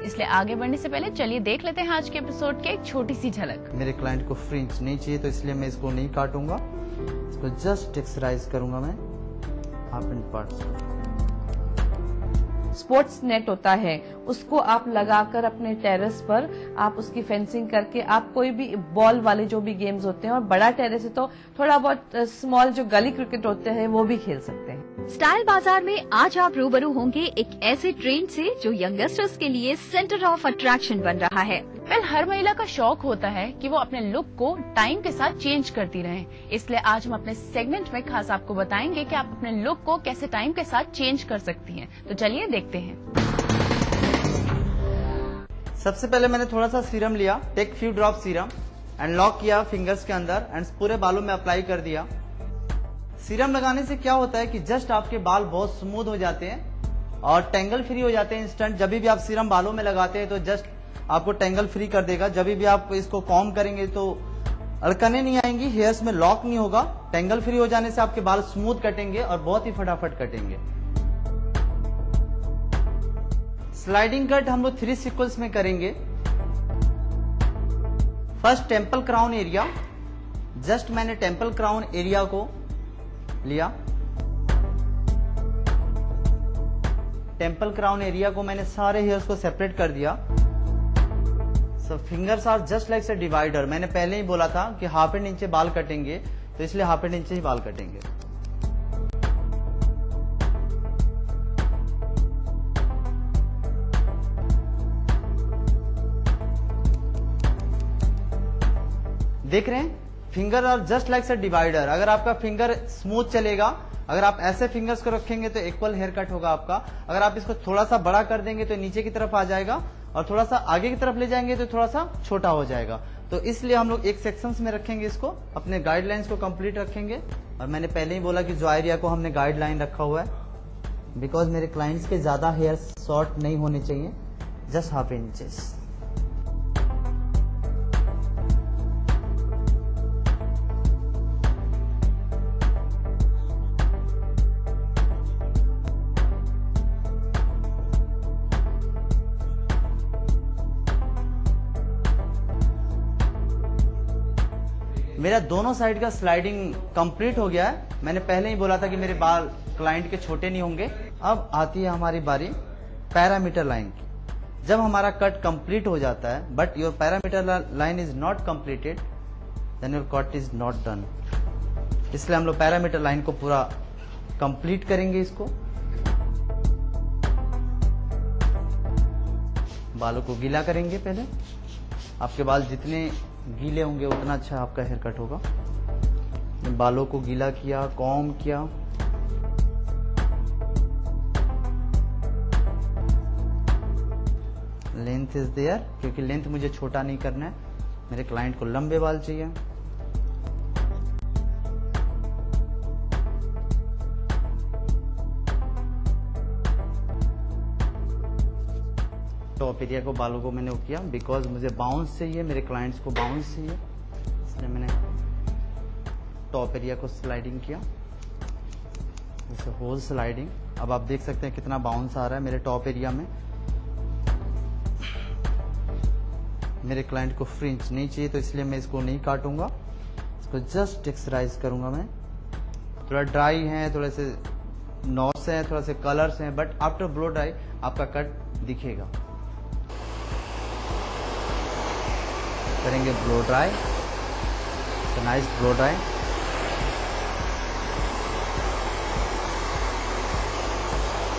इसलिए आगे बढ़ने से पहले चलिए देख लेते हैं आज के एपिसोड की एक छोटी सी झलक। मेरे क्लाइंट को फ्रिंज नहीं चाहिए तो इसलिए मैं इसको नहीं काटूंगा, इसको जस्ट टेक्सचराइज करूंगा मैं half inch parts. Sports net होता है, उसको आप लगाकर अपने टेरेस पर आप उसकी फेंसिंग करके आप कोई भी बॉल वाले जो भी गेम्स होते हैं, और बड़ा टेरेस है तो थोड़ा बहुत स्मॉल जो गली क्रिकेट होते हैं वो भी खेल सकते हैं। स्टाइल बाजार में आज आप रूबरू होंगे एक ऐसे ट्रेंड से जो यंगस्टर्स के लिए सेंटर ऑफ अट्रैक्शन बन रहा है। हर महिला का शौक होता है कि वो अपने लुक को टाइम के साथ चेंज करती रहे, इसलिए आज हम अपने सेगमेंट में खास आपको बताएंगे कि आप अपने लुक को कैसे टाइम के साथ चेंज कर सकती हैं। तो चलिए देखते हैं। सबसे पहले मैंने थोड़ा सा सीरम लिया, take few drop serum and lock किया फिंगर्स के अंदर एंड पूरे बालों में अप्लाई कर दिया। सीरम लगाने से क्या होता है कि जस्ट आपके बाल बहुत स्मूथ हो जाते हैं और टेंगल फ्री हो जाते हैं इंस्टेंट। जब भी आप सीरम बालों में लगाते हैं तो जस्ट आपको टेंगल फ्री कर देगा। जब भी आप इसको कॉम्ब करेंगे तो अड़कने नहीं आएंगी, हेयर्स में लॉक नहीं होगा। टेंगल फ्री हो जाने से आपके बाल स्मूथ कटेंगे और बहुत ही फटाफट कटेंगे। स्लाइडिंग कट हम लोग 3 सीक्वेंस में करेंगे। First temple crown area, just मैंने टेम्पल क्राउन एरिया को लिया। टेम्पल क्राउन एरिया को मैंने सारे हेयर्स को सेपरेट कर दिया। So fingers are just like a divider. मैंने पहले ही बोला था कि हाफ एंड इंच बाल कटेंगे, तो इसलिए हाफ एंड इंच ही बाल कटेंगे। देख रहे हैं, finger are just like a divider. अगर आपका फिंगर स्मूथ चलेगा, अगर आप ऐसे फिंगर्स को रखेंगे तो इक्वल हेयर कट होगा आपका। अगर आप इसको थोड़ा सा बड़ा कर देंगे तो नीचे की तरफ आ जाएगा, और थोड़ा सा आगे की तरफ ले जाएंगे तो थोड़ा सा छोटा हो जाएगा। तो इसलिए हम लोग एक सेक्शंस में रखेंगे, इसको अपने गाइडलाइंस को कंप्लीट रखेंगे। और मैंने पहले ही बोला कि जो एरिया को हमने गाइडलाइन रखा हुआ है, बिकॉज मेरे क्लाइंट्स के ज्यादा हेयर शॉर्ट नहीं होने चाहिए, जस्ट हाफ इंचेस। मेरा दोनों साइड का स्लाइडिंग कंप्लीट हो गया है। मैंने पहले ही बोला था कि मेरे बाल क्लाइंट के छोटे नहीं होंगे। अब आती है हमारी बारी पैरामीटर लाइन की। जब हमारा कट कंप्लीट हो जाता है, but your parameter line is not completed, then your cut is not done. इसलिए हम लोग पैरामीटर लाइन को पूरा कंप्लीट करेंगे। इसको बालों को गीला करेंगे। पहले आपके बाल जितने गीले होंगे उतना अच्छा आपका हेयर कट होगा। बालों को गीला किया, कॉम्ब किया। लेंथ इज देयर, क्योंकि लेंथ मुझे छोटा नहीं करना है, मेरे क्लाइंट को लंबे बाल चाहिए। टॉप एरिया को बालों को मैंने वो किया, बिकॉज मुझे बाउंस चाहिए, मेरे क्लाइंट्स को बाउंस चाहिए, इसलिए मैंने टॉप एरिया को स्लाइडिंग किया, जैसे होल स्लाइडिंग। अब आप देख सकते हैं कितना बाउंस आ रहा है मेरे टॉप एरिया में। मेरे क्लाइंट को फ्रिंज नहीं चाहिए तो इसलिए मैं इसको नहीं काटूंगा, इसको जस्ट टेक्सचराइज करूंगा मैं। थोड़ा ड्राई है, थोड़े से नॉट्स हैं, थोड़ा से कलर्स हैं, बट आफ्टर ब्लो ड्राई आपका कट दिखेगा। करेंगे blow dry, nice blow dry.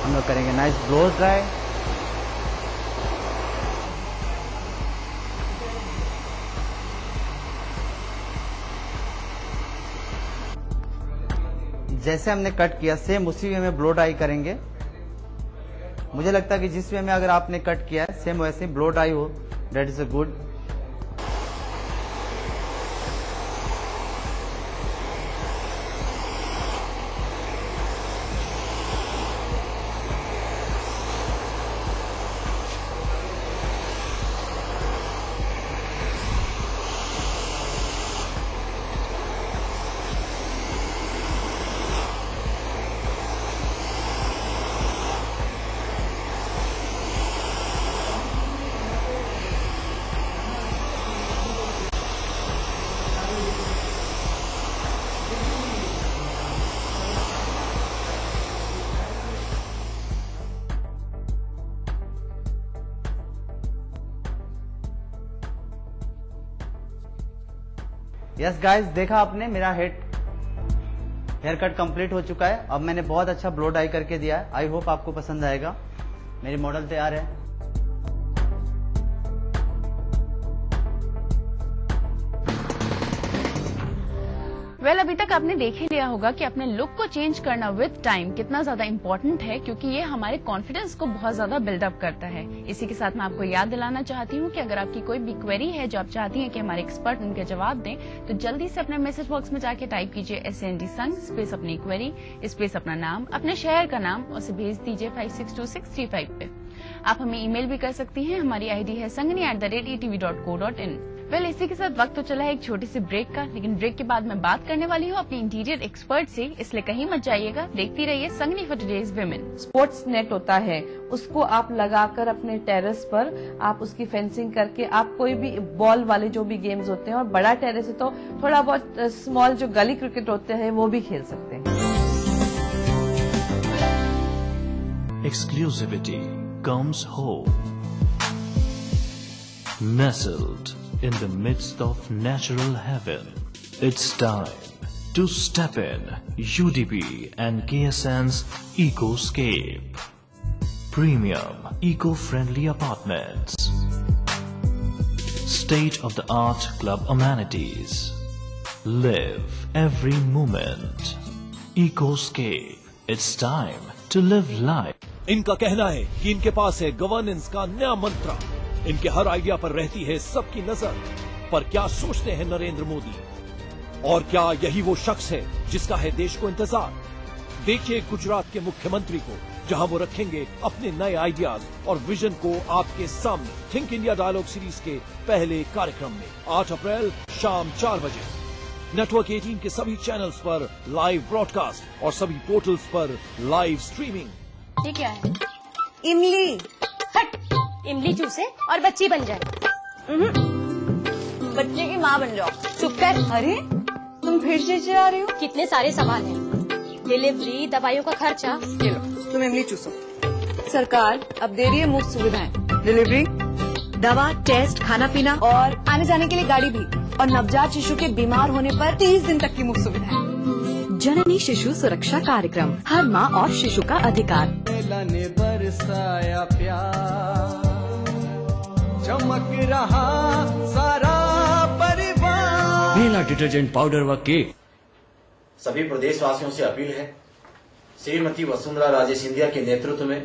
हम लोग करेंगे नाइस ब्लो ड्राई। जैसे हमने कट किया सेम उसी वे में ब्लो ड्राई करेंगे। मुझे लगता है कि जिस वे में अगर आपने कट किया है सेम वैसे ही ब्लो ड्राई हो, that is a good. Yes guys, देखा आपने मेरा हेयर कट कंप्लीट हो चुका है। अब मैंने बहुत अच्छा ब्लो डाई करके दिया है। आई होप आपको पसंद आएगा। मेरी मॉडल तैयार है। अभी तक आपने देख ही लिया होगा कि अपने लुक को चेंज करना विद टाइम कितना ज्यादा इम्पोर्टेंट है, क्योंकि ये हमारे कॉन्फिडेंस को बहुत ज्यादा बिल्डअप करता है। इसी के साथ मैं आपको याद दिलाना चाहती हूँ कि अगर आपकी कोई भी क्वेरी है जो आप चाहती हैं कि हमारे एक्सपर्ट उनके जवाब दें, तो जल्दी से अपने मैसेज बॉक्स में जाके टाइप कीजिए SND संघ स्पेस अपनी क्वेरी स्पेस अपना नाम, अपने शहर का नाम, उसे भेज दीजिए 562635 पे। आप हमें ईमेल भी कर सकती हैं। हमारी आईडी है sangani@etv.co.in। इसी के साथ वक्त तो चला है एक छोटी सी ब्रेक का, लेकिन ब्रेक के बाद मैं बात करने वाली हूँ अपने इंटीरियर एक्सपर्ट से, इसलिए कहीं मत जाइएगा। देखती रहिए Sangini for today's women. Sports net होता है, उसको आप लगाकर अपने टेरेस पर आप उसकी फेंसिंग करके आप कोई भी बॉल वाले जो भी गेम्स होते हैं, और बड़ा टेरेस है तो थोड़ा बहुत स्मॉल जो गली क्रिकेट होते हैं वो भी खेल सकते हैं। Exclusivity comes home. Nestled in the midst of natural heaven, it's time to step in UDP and KSN's Ecoscape. Premium eco-friendly apartments. State-of-the-art club amenities. Live every moment. Ecoscape. It's time to live life. इनका कहना है कि इनके पास है governance का नया मंत्र। इनके हर आइडिया पर रहती है सबकी नजर। पर क्या सोचते हैं नरेंद्र मोदी? और क्या यही वो शख्स है जिसका है देश को इंतजार? देखिए गुजरात के मुख्यमंत्री को, जहां वो रखेंगे अपने नए आइडियाज और विजन को आपके सामने। थिंक इंडिया डायलॉग सीरीज के पहले कार्यक्रम में 8 अप्रैल शाम 4 बजे नेटवर्क 18 के सभी चैनल्स पर लाइव ब्रॉडकास्ट और सभी पोर्टल्स पर लाइव स्ट्रीमिंग। ये क्या है? इमली। हट, इमली चूसे और बच्ची बन जाए। बच्चे की माँ बन जाओ। चुप कर। अरे तुम फिर से जा रही हो? कितने सारे सवाल हैं। डिलीवरी, दवाइयों का खर्चा। ये लो, तुम इमली चूसो। सरकार अब दे रही है मुफ्त सुविधाएं, डिलीवरी, दवा, टेस्ट, खाना पीना और आने जाने के लिए गाड़ी भी। और नवजात शिशु के बीमार होने पर 30 दिन तक की मुफ्त सुविधाएं। जननी शिशु सुरक्षा कार्यक्रम, हर माँ और शिशु का अधिकार। ने बरसाया प्यार, चमक रहा सारा परिवार। बिना डिटर्जेंट पाउडर व केक। सभी प्रदेशवासियों से अपील है, श्रीमती वसुंधरा राजे सिंधिया के नेतृत्व में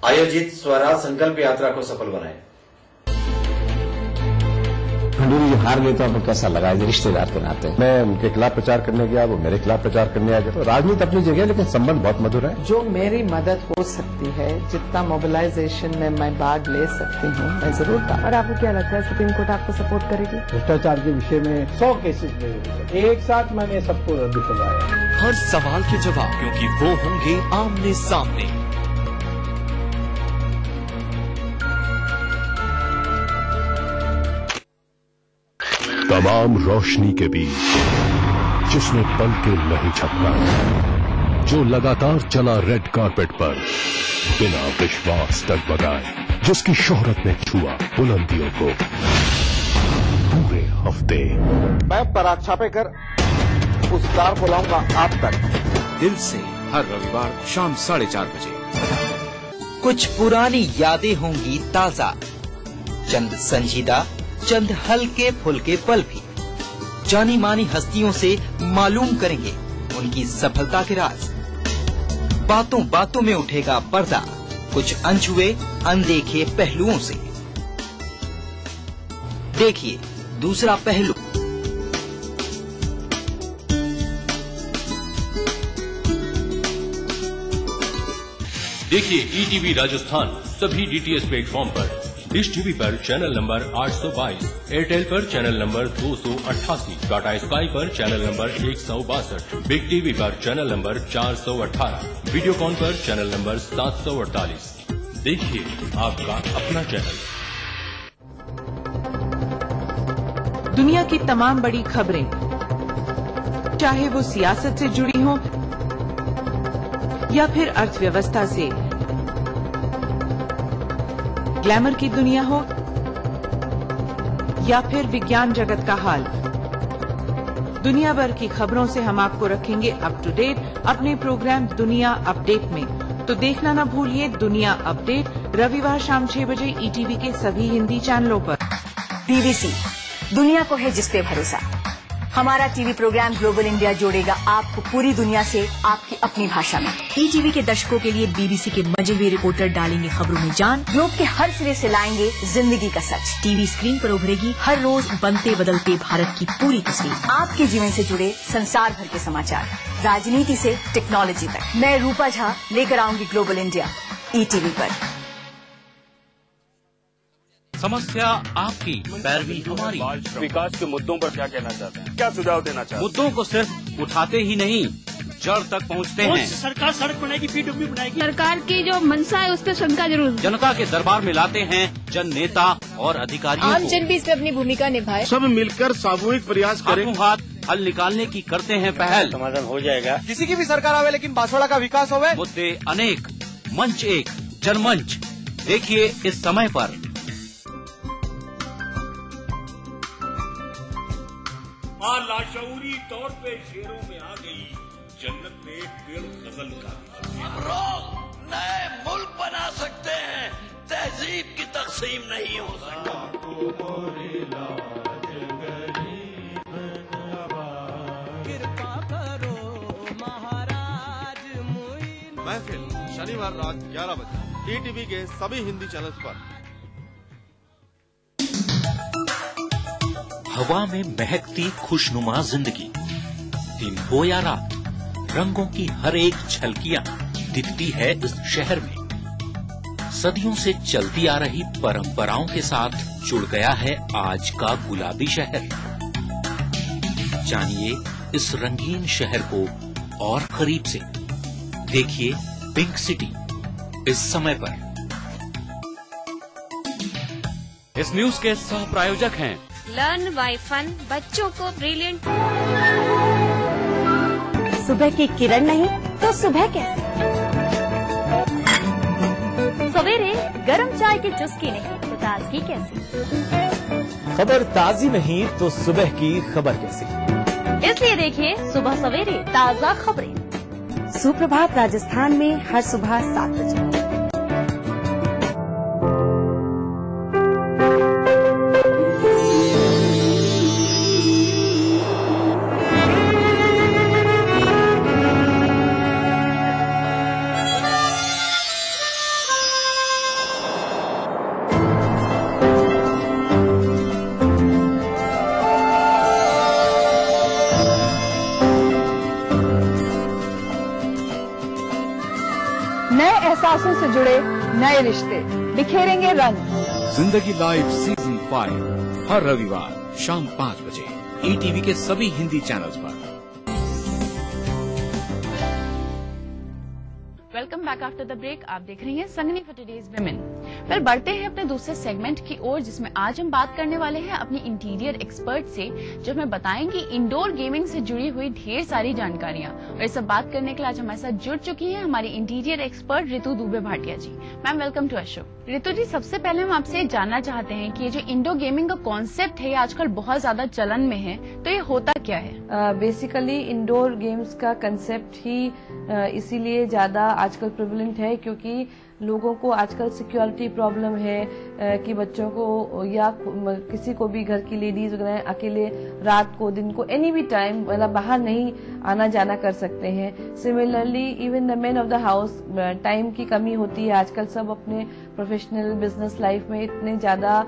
आयोजित स्वराज संकल्प यात्रा को सफल बनाएं। खंडूरी जो हार गए तो आपको कैसा लगा? रिश्तेदार के नाते मैं उनके खिलाफ प्रचार करने गया, वो मेरे खिलाफ प्रचार करने आ गए। तो राजनीति अपनी जगह, लेकिन संबंध बहुत मधुर है। जो मेरी मदद हो सकती है, जितना मोबिलाइजेशन में मैं भाग ले सकती हूँ, मैं जरूर। और आपको क्या लगता है सुप्रीम कोर्ट आपको सपोर्ट करेगी? भ्रष्टाचार के विषय में 100 केसेस में एक साथ मैंने सबको रद्द करवाया। हर सवाल के जवाब, क्योंकि वो होंगे आमने सामने। तमाम रोशनी के बीच जिसने पल के नहीं झपका, जो लगातार चला रेड कारपेट पर बिना विश्वास डगमगाए, जिसकी शोहरत ने छुआ बुलंदियों को पूरे हफ्ते। मैं पराग छापेकर उस कार को लाऊंगा आप तक, दिल से, हर रविवार शाम 4:30 बजे। कुछ पुरानी यादें होंगी ताजा, चंद संजीदा, चंद हल्के फुल्के पल भी। जानी मानी हस्तियों से मालूम करेंगे उनकी सफलता के राज। बातों बातों में उठेगा पर्दा, कुछ अनछुए अनदेखे पहलुओं से। देखिए दूसरा पहलू। देखिए ETV राजस्थान सभी DTH प्लेटफॉर्म पर। डिश टीवी पर चैनल नंबर 822, एयरटेल पर चैनल नंबर 288, टाटा स्काई पर चैनल नंबर 162, बिग टीवी पर चैनल नंबर 418, वीडियोकॉन पर चैनल नंबर 748। देखिए आपका अपना चैनल। दुनिया की तमाम बड़ी खबरें, चाहे वो सियासत से जुड़ी हों या फिर अर्थव्यवस्था से, ग्लैमर की दुनिया हो या फिर विज्ञान जगत का हाल, दुनिया भर की खबरों से हम आपको रखेंगे अप टू डेट अपने प्रोग्राम दुनिया अपडेट में। तो देखना न भूलिए दुनिया अपडेट रविवार शाम 6 बजे ईटीवी के सभी हिंदी चैनलों पर। बीबीसी, दुनिया को है जिस पे भरोसा। हमारा टीवी प्रोग्राम ग्लोबल इंडिया जोड़ेगा आपको पूरी दुनिया से आपकी अपनी भाषा में। ईटीवी के दर्शकों के लिए बीबीसी के मजे हुए रिपोर्टर डालेंगे खबरों में जान। ग्लोब के हर सिरे से लाएंगे जिंदगी का सच। टीवी स्क्रीन पर उभरेगी हर रोज बनते बदलते भारत की पूरी तस्वीर। आपके जीवन से जुड़े संसार भर के समाचार, राजनीति से टेक्नोलॉजी तक। मैं रूपा झा लेकर आऊंगी ग्लोबल इंडिया ईटीवी पर। समस्या आपकी, पैरवी हमारी। विकास के मुद्दों पर क्या कहना चाहते हैं, क्या सुझाव देना चाहते हैं? मुद्दों को सिर्फ उठाते ही नहीं, जड़ तक पहुंचते हैं। सरकार सड़क बनाएगी, पीडब्ल्यू बनाएगी। सरकार की जो मंशा है उस पर शंका जरूर। जनता के दरबार में लाते हैं जन नेता और अधिकारियों आम जन भी इसमें अपनी भूमिका निभाए। सब मिलकर सामूहिक प्रयास करें, हाथ हल निकालने की करते हैं पहल। समाधान हो जाएगा। किसी की भी सरकार आवे लेकिन बांसवाड़ा का विकास होवे। मुद्दे अनेक, मंच एक, जनमंच। देखिए इस समय पर। मां लाशऊरी तौर पे शेरों में आ गई, जन्नत में एक पेड़ गजल का। हम नए मुल्क बना सकते हैं, तहजीब की तकसीम नहीं हो सकती। कृपा करो महाराज महफिल शनिवार रात 11 बजे ईटीवी के सभी हिंदी चैनल्स पर। हवा में महकती खुशनुमा जिंदगी, दिन हो या रात, रंगों की हर एक झलकियां दिखती है इस शहर में। सदियों से चलती आ रही परंपराओं के साथ जुड़ गया है आज का गुलाबी शहर। जानिए इस रंगीन शहर को और करीब से। देखिए पिंक सिटी इस समय पर। इस न्यूज के सह प्रायोजक हैं लर्न बाय फन, बच्चों को ब्रिलियंट। सुबह की किरण नहीं तो सुबह कैसे? सवेरे गरम चाय की चुस्की नहीं तो ताजगी कैसी? खबर ताजी नहीं तो सुबह की खबर कैसी? इसलिए देखिए सुबह सवेरे ताजा खबरें। सुप्रभात राजस्थान में हर सुबह 7 बजे। एहसासों से जुड़े नए रिश्ते बिखेरेंगे रंग। जिंदगी लाइव सीजन 5 हर रविवार शाम 5 बजे ईटीवी के सभी हिंदी चैनल्स पर। Welcome back after the break. आप देख रही हैं संगनी फॉर टुडेज विमेन। फिर बढ़ते हैं अपने दूसरे सेगमेंट की ओर, जिसमें आज हम बात करने वाले हैं अपनी इंटीरियर एक्सपर्ट से, जो हमें बताएंगी इंडोर गेमिंग से जुड़ी हुई ढेर सारी जानकारियां। और ये सब बात करने के लिए आज हमारे साथ जुड़ चुकी हैं हमारी interior expert Ritu Dubey Bhatia ji. Ma'am welcome to our show. Ritu ji, सबसे पहले हम आपसे जानना चाहते हैं कि ये जो इंडोर गेमिंग का कॉन्सेप्ट है ये आजकल बहुत ज्यादा चलन में है, तो ये होता क्या है? बेसिकली इंडोर गेम्स का कंसेप्ट ही इसीलिए ज्यादा आजकल प्रेवलेंट है क्योंकि लोगों को आजकल सिक्योरिटी प्रॉब्लम है कि बच्चों को या किसी को भी घर की लेडीज वगैरह अकेले रात को दिन को एनी भी टाइम मतलब बाहर नहीं आना जाना कर सकते हैं। Similarly even the main of the house time की कमी होती है। आजकल सब अपने प्रोफेशनल बिजनेस लाइफ में इतने ज्यादा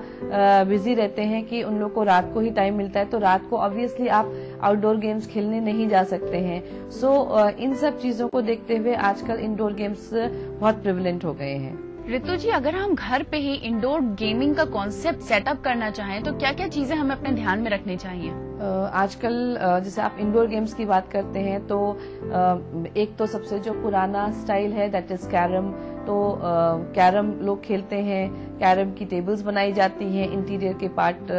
बिजी रहते हैं कि उन लोग को रात को ही टाइम मिलता है, तो रात को ऑब्वियसली आप आउटडोर गेम्स खेलने नहीं जा सकते हैं। सो इन सब चीजों को देखते हुए आजकल इंडोर गेम्स बहुत प्रिवलेंट हो गए हैं। ऋतु जी, अगर हम घर पे ही इंडोर गेमिंग का कॉन्सेप्ट सेटअप करना चाहें तो क्या क्या चीजें हमें अपने ध्यान में रखनी चाहिए? आजकल जैसे आप इंडोर गेम्स की बात करते हैं तो एक तो सबसे जो पुराना स्टाइल है दैट इज कैरम। तो कैरम लोग खेलते हैं, कैरम की टेबल्स बनाई जाती हैं, इंटीरियर के पार्ट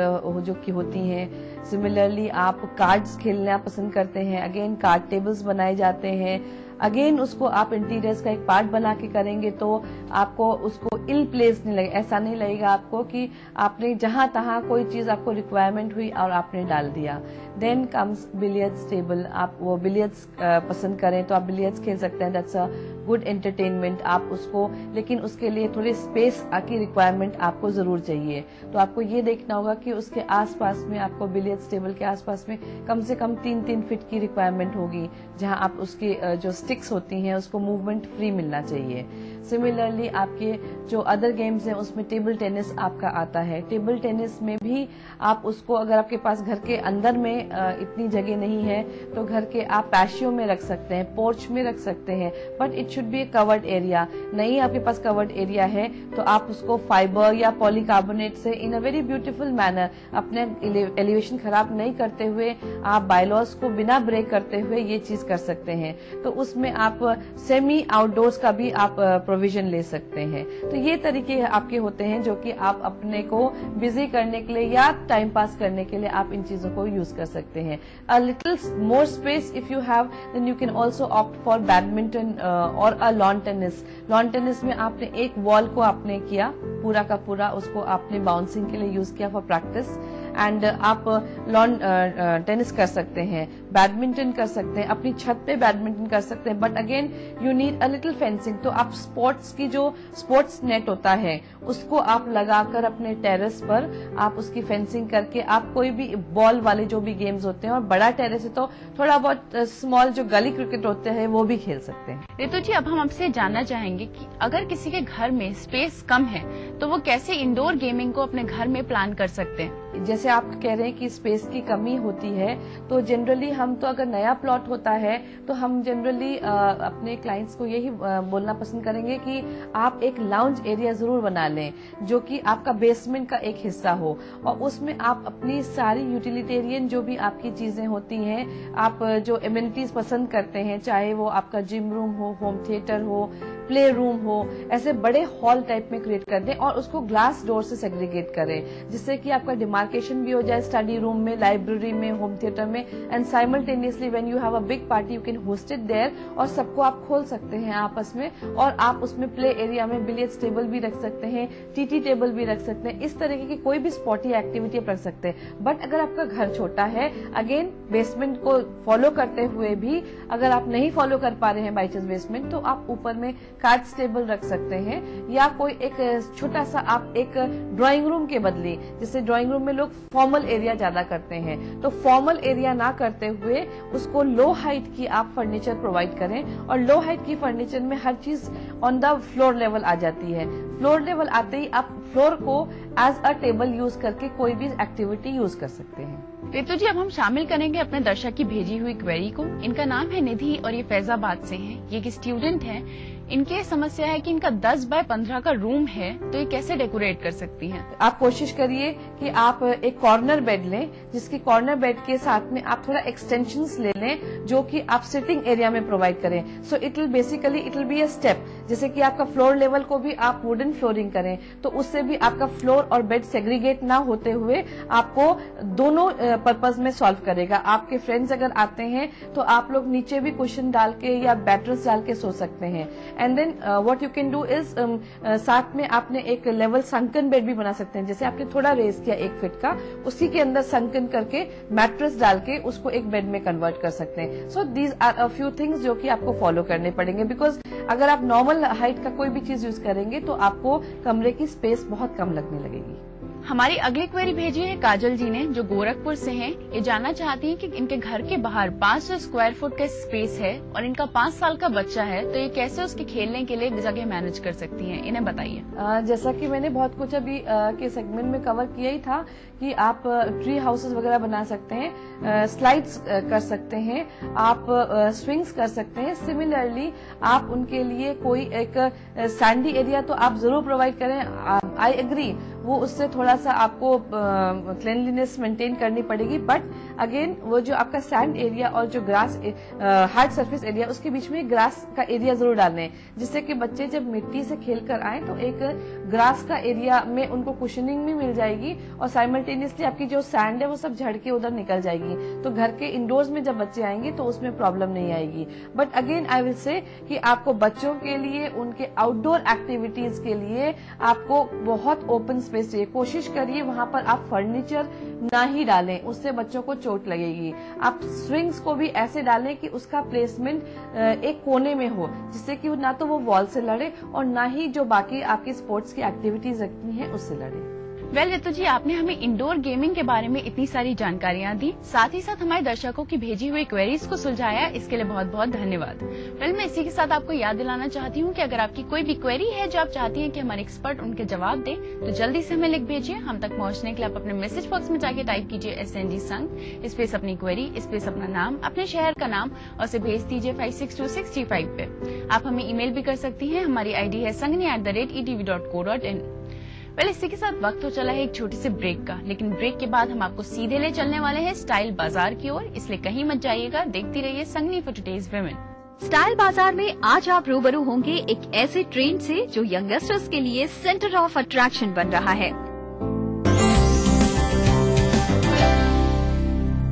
जो की होती हैं। सिमिलरली आप कार्ड्स खेलना पसंद करते हैं, अगेन कार्ड टेबल्स बनाए जाते हैं। अगेन उसको आप इंटीरियर्स का एक पार्ट बना के करेंगे तो आपको उसको इल प्लेस नहीं लगेगा, ऐसा नहीं लगेगा आपको कि आपने जहां तहां कोई चीज आपको रिक्वायरमेंट हुई और आपने डाल दिया। Then comes billiards table. आप वो बिलियर्ड्स पसंद करें तो आप बिलियर्ड्स खेल सकते हैं, दैट्स अ गुड एंटरटेनमेंट। आप उसको, लेकिन उसके लिए थोड़ी स्पेस की रिक्वायरमेंट आपको जरूर चाहिए। तो आपको ये देखना होगा कि उसके आसपास में आपको बिलियर्ड्स टेबल के आसपास में कम से कम 3-3 फीट की रिक्वायरमेंट होगी, जहां आप उसकी जो स्टिक्स होती हैं उसको मूवमेंट फ्री मिलना चाहिए। सिमिलरली आपके जो अदर गेम्स हैं उसमें टेबल टेनिस आपका आता है। टेबल टेनिस में भी आप उसको, अगर आपके पास घर के अंदर में इतनी जगह नहीं है तो घर के आप पैशियो में रख सकते हैं, पोर्च में रख सकते हैं, but it should be A covered area. नहीं आपके पास कवर्ड एरिया है तो आप उसको फाइबर या पॉलीकार्बोनेट से इन अ वेरी ब्यूटीफुल मैनर, अपने एलिवेशन खराब नहीं करते हुए, आप बायलॉज को बिना ब्रेक करते हुए ये चीज कर सकते हैं। तो उसमें आप सेमी आउटडोर्स का भी आप प्रोविजन ले सकते हैं। तो ये तरीके आपके होते हैं जो कि आप अपने को बिजी करने के लिए या टाइम पास करने के लिए आप इन चीजों को यूज कर सकते हैं। A little more space if you have, then you can also opt for badminton और a lawn tennis. Lawn tennis में आपने एक वॉल को आपने किया पूरा का पूरा, उसको आपने बाउंसिंग के लिए यूज किया फॉर प्रैक्टिस, एंड आप लॉन टेनिस कर सकते हैं, बैडमिंटन कर सकते हैं, अपनी छत पे बैडमिंटन कर सकते हैं, but again you need a little fencing. तो आप स्पोर्ट्स की जो स्पोर्ट्स नेट होता है उसको आप लगाकर अपने टेरेस पर आप उसकी फेंसिंग करके आप कोई भी बॉल वाले जो भी गेम्स होते हैं, और बड़ा टेरेस है तो थोड़ा बहुत स्मॉल जो गली क्रिकेट होते हैं वो भी खेल सकते हैं। रितु जी, अब हम आपसे जानना चाहेंगे कि अगर किसी के घर में स्पेस कम है तो वो कैसे इंडोर गेमिंग को अपने घर में प्लान कर सकते हैं। जैसे आप कह रहे हैं कि स्पेस की कमी होती है, तो जनरली हम तो अगर नया प्लॉट होता है तो हम जनरली अपने क्लाइंट्स को यही बोलना पसंद करेंगे कि आप एक लाउंज एरिया जरूर बना लें जो कि आपका बेसमेंट का एक हिस्सा हो, और उसमें आप अपनी सारी यूटिलिटेरियन जो भी आपकी चीजें होती हैं, आप जो एमिनिटीज पसंद करते हैं, चाहे वो आपका जिम रूम हो, होम थिएटर हो, प्ले रूम हो, ऐसे बड़े हॉल टाइप में क्रिएट कर दें और उसको ग्लास डोर से सेग्रीगेट करें, जिससे कि आपका डिमार्केशन भी हो जाए स्टडी रूम में, लाइब्रेरी में, होम थिएटर में, and simultaneously when you have a big party you can host it there, और सबको आप खोल सकते हैं आपस में, और आप उसमें प्ले एरिया में बिलियर्ड्स टेबल भी रख सकते हैं, टीटी टेबल भी रख सकते हैं, इस तरीके की कोई भी स्पॉटी एक्टिविटी आप रख सकते हैं। बट अगर आपका घर छोटा है, अगेन बेसमेंट को फॉलो करते हुए भी अगर आप नहीं फॉलो कर पा रहे हैं बाई चांस बेसमेंट, तो आप ऊपर में कार्ड्स टेबल रख सकते हैं, या कोई एक छोटा सा आप एक ड्राइंग रूम के बदले, जैसे ड्राइंग रूम में लोग फॉर्मल एरिया ज्यादा करते हैं, तो फॉर्मल एरिया ना करते हुए उसको लो हाइट की आप फर्नीचर प्रोवाइड करें, और लो हाइट की फर्नीचर में हर चीज ऑन द फ्लोर लेवल आ जाती है। फ्लोर लेवल आते ही आप फ्लोर को एज अ टेबल यूज करके कोई भी एक्टिविटी यूज कर सकते हैं। रितु जी, अब हम शामिल करेंगे अपने दर्शक की भेजी हुई क्वेरी को। इनका नाम है निधि और ये फैजाबाद से हैं। ये एक स्टूडेंट हैं। इनकी समस्या है कि इनका 10 बाय 15 का रूम है, तो ये कैसे डेकोरेट कर सकती हैं? आप कोशिश करिए कि आप एक कॉर्नर बेड लें, जिसके कॉर्नर बेड के साथ में आप थोड़ा एक्सटेंशंस ले लें जो कि आप सिटिंग एरिया में प्रोवाइड करें। So it will be a step, जैसे कि आपका फ्लोर लेवल को भी आप वुडन फ्लोरिंग करें, तो उससे भी आपका फ्लोर और बेड सेग्रीगेट ना होते हुए आपको दोनों पर्पज में सॉल्व करेगा। आपके फ्रेंड्स अगर आते हैं तो आप लोग नीचे भी कुशन डाल के या बैटर्स डाल के सो सकते हैं। And then what you can do is, साथ में आपने एक लेवल संकन बेड भी बना सकते हैं, जैसे आपने थोड़ा रेस किया 1 फीट का, उसी के अंदर संकन करके मैट्रेस डाल के उसको एक बेड में कन्वर्ट कर सकते हैं। So these are a few things जो कि आपको फॉलो करने पड़ेंगे, बिकॉज अगर आप नॉर्मल हाइट का कोई भी चीज यूज करेंगे तो आपको कमरे की स्पेस बहुत कम लगने लगेगी। हमारी अगली क्वेरी भेजी है काजल जी ने, जो गोरखपुर से हैं। ये जानना चाहती हैं कि इनके घर के बाहर 500 स्क्वायर फुट का स्पेस है और इनका 5 साल का बच्चा है, तो ये कैसे उसके खेलने के लिए जगह मैनेज कर सकती हैं, इन्हें बताइए। जैसा कि मैंने बहुत कुछ अभी के सेगमेंट में कवर किया ही था कि आप ट्री हाउसेस वगैरह बना सकते हैं, स्लाइड्स कर सकते हैं, आप स्विंग्स कर सकते हैं। सिमिलरली आप उनके लिए कोई एक सैंडी एरिया तो आप जरूर प्रोवाइड करें, आई एग्री, वो उससे थोड़ा सा आपको क्लीनलीनेस मेंटेन करनी पड़ेगी। बट अगेन वो जो आपका सैंड एरिया और जो ग्रास हार्ड सरफेस एरिया, उसके बीच में ग्रास का एरिया जरूर डालना है, जिससे कि बच्चे जब मिट्टी से खेल कर आए तो एक ग्रास का एरिया में उनको कुशनिंग भी मिल जाएगी और साइमल्टेनियसली आपकी जो सैंड है वो सब झड़ के उधर निकल जाएगी। तो घर के इंडोर्स में जब बच्चे आएंगे तो उसमें प्रॉब्लम नहीं आएगी। But again I will say कि आपको बच्चों के लिए उनके आउटडोर एक्टिविटीज के लिए आपको बहुत ओपन स्पेस चाहिए। कोशिश करिए वहां पर आप फर्नीचर ना ही डालें, उससे बच्चों को चोट लगेगी। आप स्विंग्स को भी ऐसे डालें कि उसका प्लेसमेंट एक कोने में हो, जिससे कि ना तो वो वॉल से लड़े और ना ही जो बाकी आपकी स्पोर्ट्स की एक्टिविटीज रखती हैं उससे लड़े। वेल रितु जी, आपने हमें इंडोर गेमिंग के बारे में इतनी सारी जानकारियां दी, साथ ही साथ हमारे दर्शकों की भेजी हुई क्वेरीज को सुलझाया, इसके लिए बहुत बहुत धन्यवाद। वेल मैं इसी के साथ आपको याद दिलाना चाहती हूँ कि अगर आपकी कोई भी क्वेरी है जो आप चाहती हैं कि हमारे एक्सपर्ट उनके जवाब दें, तो जल्दी से हमें लिख भेजिए। हम तक पहुँचने के लिए आप अपने मैसेज बॉक्स में जाके टाइप कीजिए SNG संघ, स्पेस अपनी क्वेरी, स्पेस अपना नाम, अपने शहर का नाम और उसे भेज दीजिए 562635 पे। आप हमें ईमेल भी कर सकती हैं, हमारी ID है sangni@etv.co.in। वेल इसी के साथ वक्त हो चला है एक छोटी सी ब्रेक का, लेकिन ब्रेक के बाद हम आपको सीधे ले चलने वाले हैं स्टाइल बाजार की ओर, इसलिए कहीं मत जाइएगा, देखती रहिए Sangini for today's women. Style बाजार में आज आप रूबरू होंगे एक ऐसे ट्रेंड से जो यंगस्टर्स के लिए सेंटर ऑफ अट्रैक्शन बन रहा है।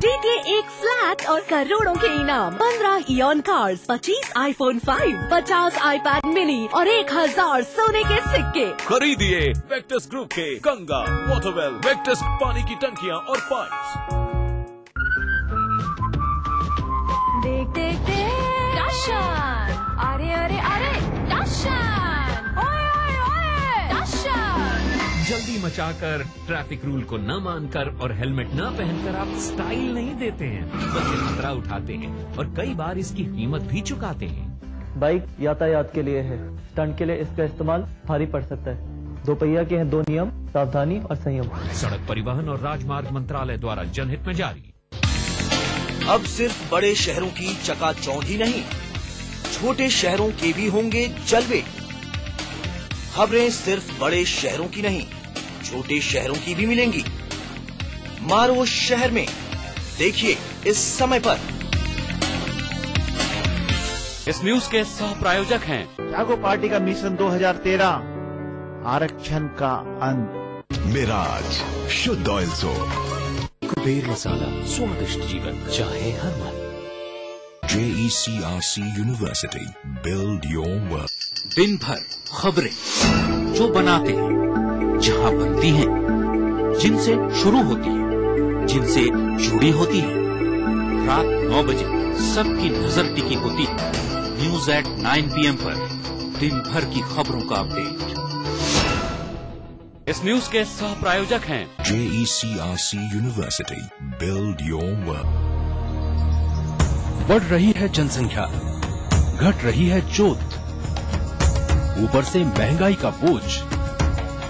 जीतिए एक फ्लैट और करोड़ों के इनाम, 15 ion cars, 25 iPhone 5, 50 iPad mini और 1000 सोने के सिक्के। खरीदिए वेक्टस ग्रुप के गंगा, वाटरवेल, वेक्टस पानी की टंकियां और पाइप्स। देख देख देख, दर्शन, अरे अरे अरे दर्शन, ओए ओए ओए दर्शन। जल्दी मचाकर, ट्रैफिक रूल को न मानकर और हेलमेट न पहनकर आप स्टाइल नहीं देते हैं, बल्कि खतरा उठाते हैं और कई बार इसकी कीमत भी चुकाते हैं। बाइक यातायात के लिए है, स्टंट के लिए इसका इस्तेमाल भारी पड़ सकता है। दो पहिया के हैं दो नियम, सावधानी और संयम। सड़क परिवहन और राजमार्ग मंत्रालय द्वारा जनहित में जारी। अब सिर्फ बड़े शहरों की चकाचौंध ही नहीं, छोटे शहरों के भी होंगे जलवे। खबरें सिर्फ बड़े शहरों की नहीं, छोटे शहरों की भी मिलेंगी। मारो शहर में, देखिए इस समय पर। इस न्यूज के सह प्रायोजक हैं जागो पार्टी का मिशन 2013, आरक्षण का अंत। मिराज शुद्ध ऑयल सोप, कुबेर मसाला, स्वादिष्ट जीवन चाहे हर मन। JECRC university, build your world. दिन भर खबरें जो बनाते हैं, जहां बनती हैं, जिनसे शुरू होती है, जिनसे जुड़ी होती है। रात 9 बजे सबकी नजर टिकी होती है न्यूज एट 9 PM पर, दिन भर की खबरों का अपडेट। इस न्यूज के सह प्रायोजक हैं JECRC university, build your world. बढ़ रही है जनसंख्या, घट रही है जोत, ऊपर से महंगाई का बोझ,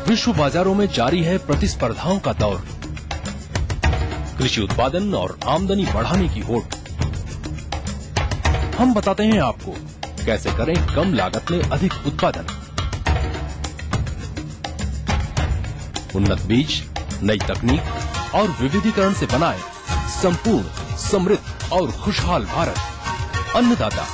विश्व बाजारों में जारी है प्रतिस्पर्धाओं का दौर, कृषि उत्पादन और आमदनी बढ़ाने की होड़। हम बताते हैं आपको कैसे करें कम लागत में अधिक उत्पादन। उन्नत बीज, नई तकनीक और विविधीकरण से बनाए संपूर्ण, समृद्ध और खुशहाल भारत। अन्नदाता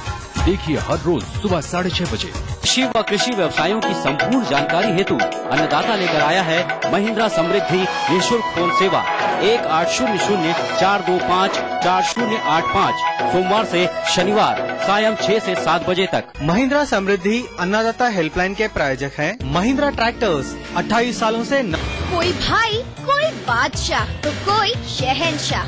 देखिए हर रोज सुबह 6:30 बजे। कृषि व कृषि व्यवसायों की संपूर्ण जानकारी हेतु अन्नदाता लेकर आया है महिंद्रा समृद्धि निःशुल्क फोन सेवा 1800-425-4085, सोमवार से शनिवार सायं 6 से 7 बजे तक। महिंद्रा समृद्धि अन्नदाता हेल्पलाइन के प्रायोजक हैं महिंद्रा ट्रैक्टर्स, 28 सालों से कोई भाई, कोई बादशाह तो कोई शहंशाह,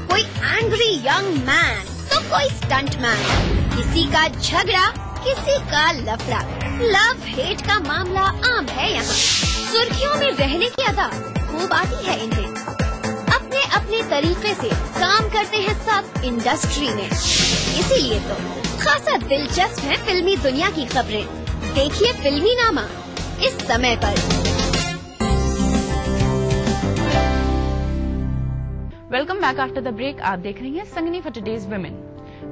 कोई एंग्री यंग मैन तो कोई स्टंट मैन, किसी का झगड़ा किसी का लफड़ा, लव हेट का मामला आम है यहाँ। सुर्खियों में रहने की अदा खूब आती है इन्हें, अपने अपने तरीके से काम करते हैं सब इंडस्ट्री में। इसीलिए तो खासा दिलचस्प है फिल्मी दुनिया की खबरें। देखिए फिल्मी नामा इस समय पर। Welcome back after the break. आप देख रही हैं संगनी फॉर टुडेज वुमेन।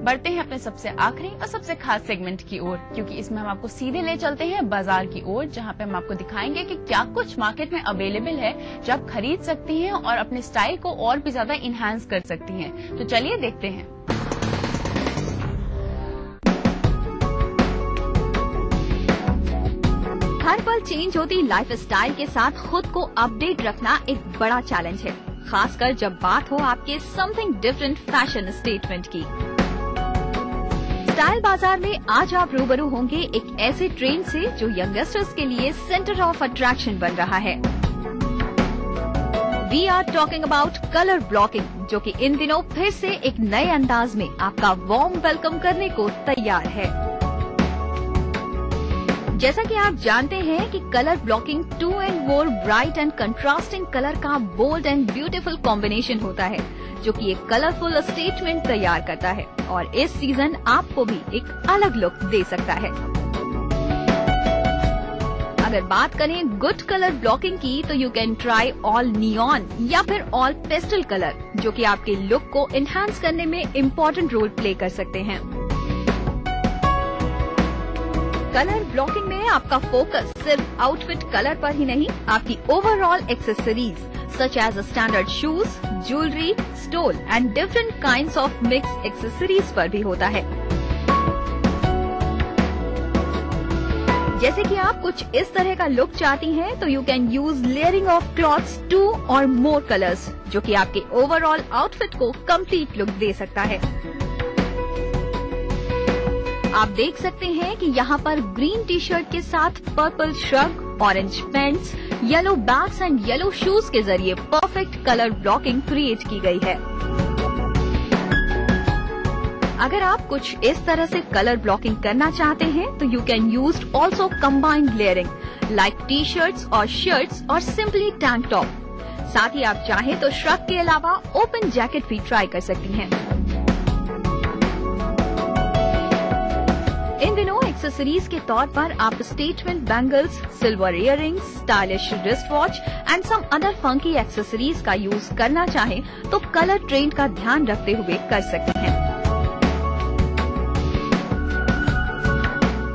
बढ़ते हैं अपने सबसे आखिरी और सबसे खास सेगमेंट की ओर, क्योंकि इसमें हम आपको सीधे ले चलते हैं बाजार की ओर, जहां पे हम आपको दिखाएंगे कि क्या कुछ मार्केट में अवेलेबल है जो आप खरीद सकती हैं और अपने स्टाइल को और भी ज्यादा इनहांस कर सकती हैं। तो चलिए देखते हैं। हर पल चेंज होती लाइफस्टाइल के साथ खुद को अपडेट रखना एक बड़ा चैलेंज है, खासकर जब बात हो आपके समथिंग डिफरेंट फैशन स्टेटमेंट की। स्टाइल बाजार में आज आप रूबरू होंगे एक ऐसे ट्रेंड से जो यंगस्टर्स के लिए सेंटर ऑफ अट्रैक्शन बन रहा है। We are talking about colour blocking, जो कि इन दिनों फिर से एक नए अंदाज में आपका वार्म वेलकम करने को तैयार है। जैसा कि आप जानते हैं कि colour blocking 2 and more bright and contrasting colour का बोल्ड एंड ब्यूटीफुल कॉम्बिनेशन होता है, जो कि एक कलरफुल स्टेटमेंट तैयार करता है और इस सीजन आपको भी एक अलग लुक दे सकता है। अगर बात करें गुड कलर ब्लॉकिंग की, तो you can try all neon या फिर ऑल पेस्टल कलर, जो कि आपके लुक को एनहांस करने में इम्पोर्टेंट रोल प्ले कर सकते हैं। कलर ब्लॉकिंग में आपका फोकस सिर्फ आउटफिट कलर पर ही नहीं, आपकी overall accessories such as standard shoes, jewellery, stole and different kinds of mix accessories पर भी होता है। जैसे कि आप कुछ इस तरह का लुक चाहती हैं, तो you can use layering of clothes 2 और मोर कलर्स, जो कि आपके ओवरऑल आउटफिट को कंप्लीट लुक दे सकता है। आप देख सकते हैं कि यहाँ पर ग्रीन टी शर्ट के साथ purple shrug, orange pants, yellow bags and yellow shoes के जरिए परफेक्ट कलर ब्लॉकिंग क्रिएट की गई है। अगर आप कुछ इस तरह से कलर ब्लॉकिंग करना चाहते हैं, तो you can use also combined layering like T shirts और शर्ट्स और सिंपली टैंक टॉप। साथ ही आप चाहें तो श्रग के अलावा ओपन जैकेट भी ट्राई कर सकती हैं। इन दिनों एक्सेसरीज के तौर पर आप statement bangles, silver earrings, stylish wrist watch and some other funky accessories का यूज करना चाहें तो कलर ट्रेंड का ध्यान रखते हुए कर सकते हैं।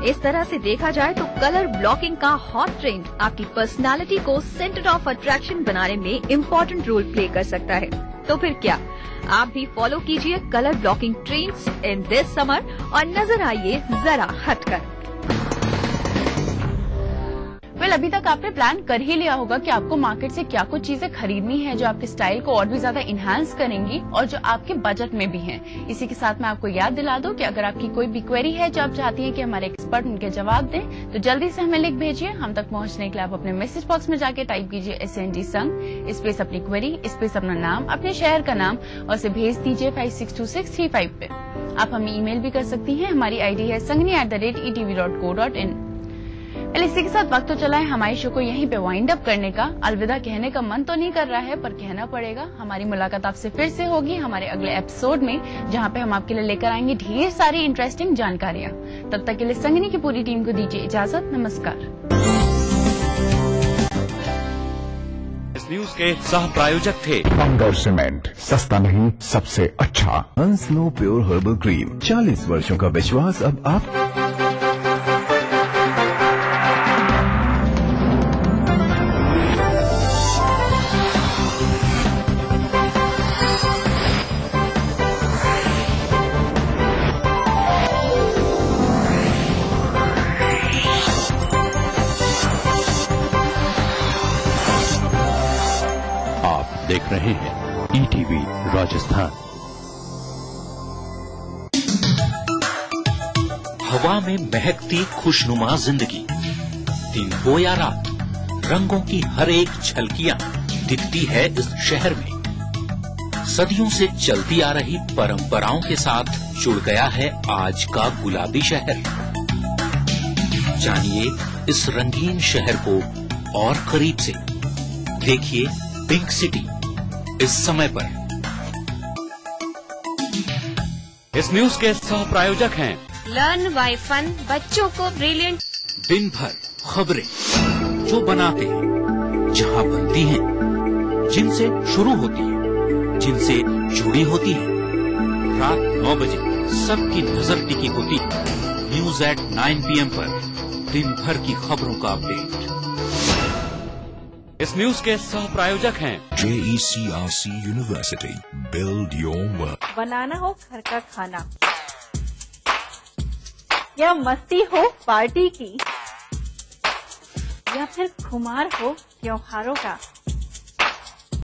इस तरह से देखा जाए तो कलर ब्लॉकिंग का हॉट ट्रेंड आपकी पर्सनालिटी को सेंटर ऑफ अट्रैक्शन बनाने में इम्पोर्टेंट रोल प्ले कर सकता है। तो फिर क्या, आप भी फॉलो कीजिए colour blocking trends in this summer और नजर आइए जरा हटकर। अभी तक आपने प्लान कर ही लिया होगा कि आपको मार्केट से क्या कुछ चीजें खरीदनी है जो आपके स्टाइल को और भी ज्यादा इनहांस करेंगी और जो आपके बजट में भी हैं। इसी के साथ मैं आपको याद दिला दूं कि अगर आपकी कोई भी क्वेरी है जो आप चाहती हैं कि हमारे एक्सपर्ट उनके जवाब दें, तो जल्दी से हमें लिख भेजिए। हम तक पहुंचने के लिए आप अपने मैसेज बॉक्स में जाके टाइप कीजिए SNG संग, स्पेस अपनी क्वेरी, स्पेस अपना नाम, अपने शहर का नाम और उसे भेज दीजिए 562635 पे। आप हमें ईमेल भी कर सकती हैं। हमारी ID है sangni@etv.co.in। इसी के साथ वक्त तो चला है हमारे शो को यहीं पे वाइंड अप करने का। अलविदा कहने का मन तो नहीं कर रहा है, पर कहना पड़ेगा। हमारी मुलाकात आपसे फिर से होगी हमारे अगले एपिसोड में, जहां पे हम आपके लिए लेकर आएंगे ढेर सारी इंटरेस्टिंग जानकारियां। तब तक के लिए संगनी की पूरी टीम को दीजिए इजाजत। नमस्कार। इस न्यूज के सह प्रायोजक थे अंगर सीमेंट, सस्ता नहीं सबसे अच्छा। अंस्लो प्योर हर्बल क्रीम, 40 वर्षों का विश्वास अब आप। देख रहे हैं ETV राजस्थान। हवा में महकती खुशनुमा जिंदगी, दिन हो या रात, रंगों की हर एक झलकियां दिखती है इस शहर में। सदियों से चलती आ रही परंपराओं के साथ जुड़ गया है आज का गुलाबी शहर। जानिए इस रंगीन शहर को और करीब से। देखिए पिंक सिटी इस समय पर। इस न्यूज के सह प्रायोजक हैं लर्न बाय फन, बच्चों को ब्रिलियंट। दिन भर खबरें जो बनाते हैं, जहां बनती हैं, जिनसे शुरू होती है, जिनसे जुड़ी होती है। रात 9 बजे सबकी नजर टिकी होती है न्यूज एट 9 PM पर दिन भर की खबरों का अपडेट। इस न्यूज के सह प्रायोजक हैं JECRC university, build your work. बनाना हो घर का खाना या मस्ती हो पार्टी की या फिर खुमार हो त्योहारों का,